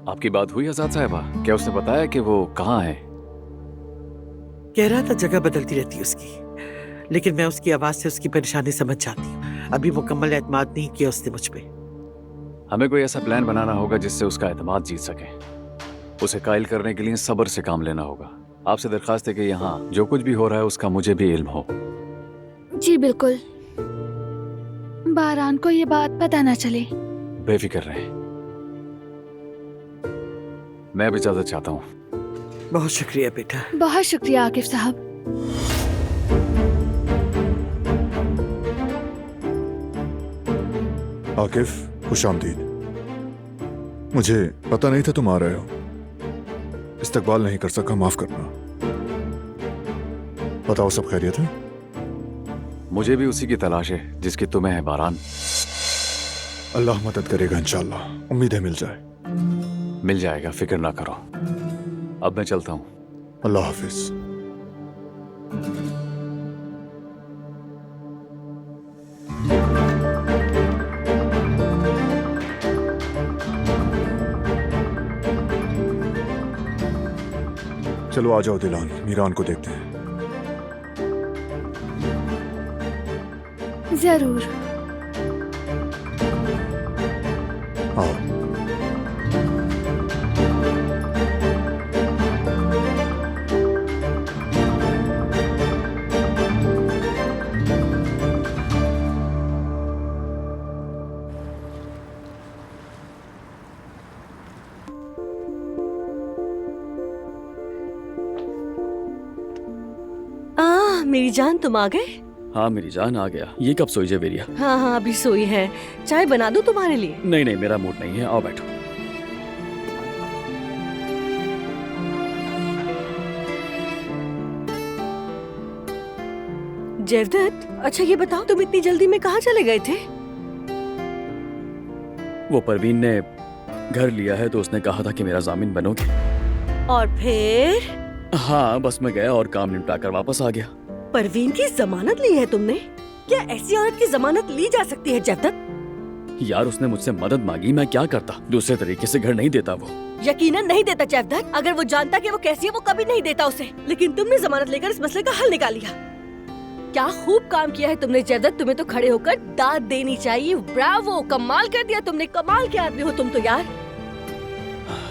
आपकी बात हुई आजाद साहिबा? क्या उसने बताया कि वो कहाँ है? कह रहा था जगह बदलती रहती है उसकी, लेकिन मैं उसकी आवाज से उसकी परेशानी समझ जाती हूँ। अभी मुकम्मल एतमाद नहीं किया उसने मुझ पे। हमें कोई ऐसा प्लान बनाना होगा जिससे उसका एतमाद जीत सके। उसे कायल करने के लिए सब्र से काम लेना होगा। आपसे दरखास्त है कि यहाँ जो कुछ भी हो रहा है उसका मुझे भी इल्म हो। जी बिल्कुल, बारान को ये बात पता ना चले। बेफिक्र रहें। मैं भी इजाजत चाहता हूँ। बहुत शुक्रिया बेटा। बहुत शुक्रिया आकिफ साहब। आकिफ, खुशामदीद। मुझे पता नहीं था तुम आ रहे हो। इस्तकबाल नहीं कर सका, माफ करना। बताओ, सब खैरियत है? मुझे भी उसी की तलाश है जिसकी तुम्हें है बारान। अल्लाह मदद करेगा इंशाअल्लाह। उम्मीद है मिल जाए। मिल जाएगा, फिक्र ना करो। अब मैं चलता हूँ। अल्लाह हाफिज। चलो आ जाओ दिलान, मीरान को देखते हैं। जरूर। आओ। मेरी जान, तुम आ गए? हाँ मेरी जान, आ गया। ये कब सोई जवेरिया? हाँ हाँ, अभी सोई है। चाय बना दूं तुम्हारे लिए? नहीं नहीं, मेरा मूड नहीं है। आओ बैठो। जयदत्त, अच्छा ये बताओ, तुम इतनी जल्दी में कहाँ चले गए थे? वो परवीन ने घर लिया है तो उसने कहा था कि मेरा जामिन बनोगे। और फिर? हाँ बस मैं गया और काम निपटा कर वापस आ गया। परवीन की जमानत ली है तुमने? क्या ऐसी औरत की जमानत ली जा सकती है जयदत्त? यार उसने मुझसे मदद मांगी, मैं क्या करता? दूसरे तरीके से घर नहीं देता वो। यकीनन नहीं देता जयदत्त। अगर वो जानता कि वो कैसी है वो कभी नहीं देता उसे। लेकिन तुमने जमानत लेकर इस मसले का हल निकाल लिया। क्या खूब काम किया है तुमने जयदत्त। तुम्हें तो खड़े होकर दाद देनी चाहिए। ब्रावो, कमाल कर दिया तुमने। कमाल के आदमी हो तुम तो यार।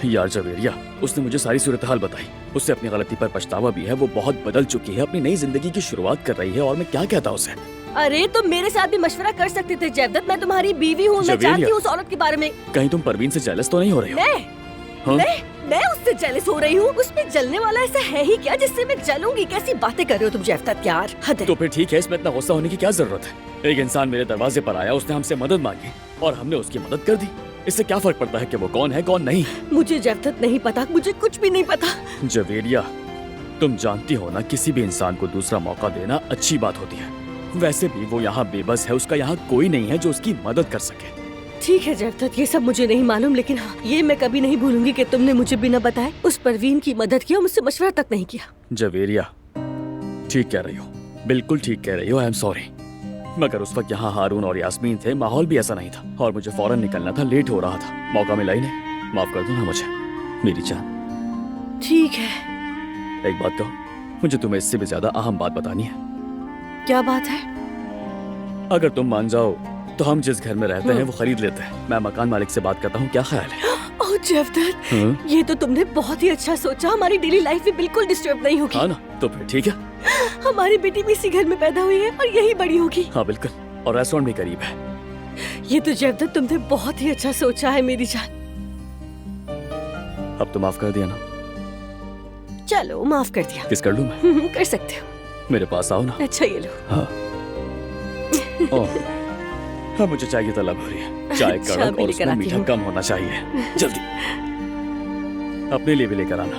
यार जवेरिया, उसने मुझे सारी सूरत हाल बताई। उससे अपनी गलती पर पछतावा भी है। वो बहुत बदल चुकी है, अपनी नई जिंदगी की शुरुआत कर रही है। और मैं क्या कहता उसे? अरे तुम मेरे साथ भी मशवरा कर सकते थे जयदत्त। मैं तुम्हारी बीवी हूँ, मैं जानती हूँ उस औरत के बारे में। कहीं तुम परवीन से जेलस तो नहीं हो रहे हो? हाँ? मैं उससे जेलस हो रही हूँ? उसमें जलने वाला ऐसा है ही क्या जिससे मैं जलूंगी? कैसी बातें कर रहे हो तुम जयदत्त यार, हद है। तो फिर ठीक है, इसमें इतना गुस्सा होने की क्या जरूरत है? एक इंसान मेरे दरवाजे पर आया, उसने हमसे मदद मांगी और हमने उसकी मदद कर दी। इससे क्या फर्क पड़ता है कि वो कौन है कौन नहीं? मुझे जयदत्त नहीं पता, मुझे कुछ भी नहीं पता। जवेरिया, तुम जानती हो ना, किसी भी इंसान को दूसरा मौका देना अच्छी बात होती है। वैसे भी वो यहाँ बेबस है, उसका यहाँ कोई नहीं है जो उसकी मदद कर सके। ठीक है जयदत्त, ये सब मुझे नहीं मालूम, लेकिन हाँ ये मैं कभी नहीं भूलूंगी कि तुमने मुझे बिना बताए उस परवीन की मदद की और मुझसे मशवरा तक नहीं किया। जवेरिया, ठीक कह रही हो, बिल्कुल ठीक कह रही हो। I am sorry. मगर उस वक्त यहाँ हारून और यास्मीन थे, माहौल भी ऐसा नहीं था और मुझे फौरन निकलना था, लेट हो रहा था, मौका मिला ही नहीं। माफ कर दो ना मुझे मेरी जान। ठीक है। एक बात कहो, मुझे तुम्हें इससे भी ज्यादा अहम बात बतानी है। क्या बात है? अगर तुम मान जाओ तो हम जिस घर में रहते हैं वो खरीद लेते हैं। मैं मकान मालिक से बात करता हूँ, क्या ख्याल है? ओह जयदत्त, ये तो तुमने बहुत ही अच्छा सोचा। हमारी डेली लाइफ भी बिल्कुल डिस्टर्ब नहीं होगी। हाँ ना, तो फिर ठीक है। हमारी बेटी भी इसी घर में पैदा हुई है और यही बड़ी होगी। हाँ बिल्कुल, और रेस्टोरेंट भी करीब है। ये तो जयदत्त तुमने बहुत ही अच्छा सोचा है मेरी जान। अब तो माफ कर दिया ना? चलो माफ कर दिया। किस कर लूं मैं? कर सकते हो। मेरे पास आओ ना। अच्छा ये लो। हाँ। हाँ मुझे चाय की तलब हो रही है। चाय कड़क और उसमें मीठा कम होना चाहिए। जल्दी अपने लिए भी लेकर आना।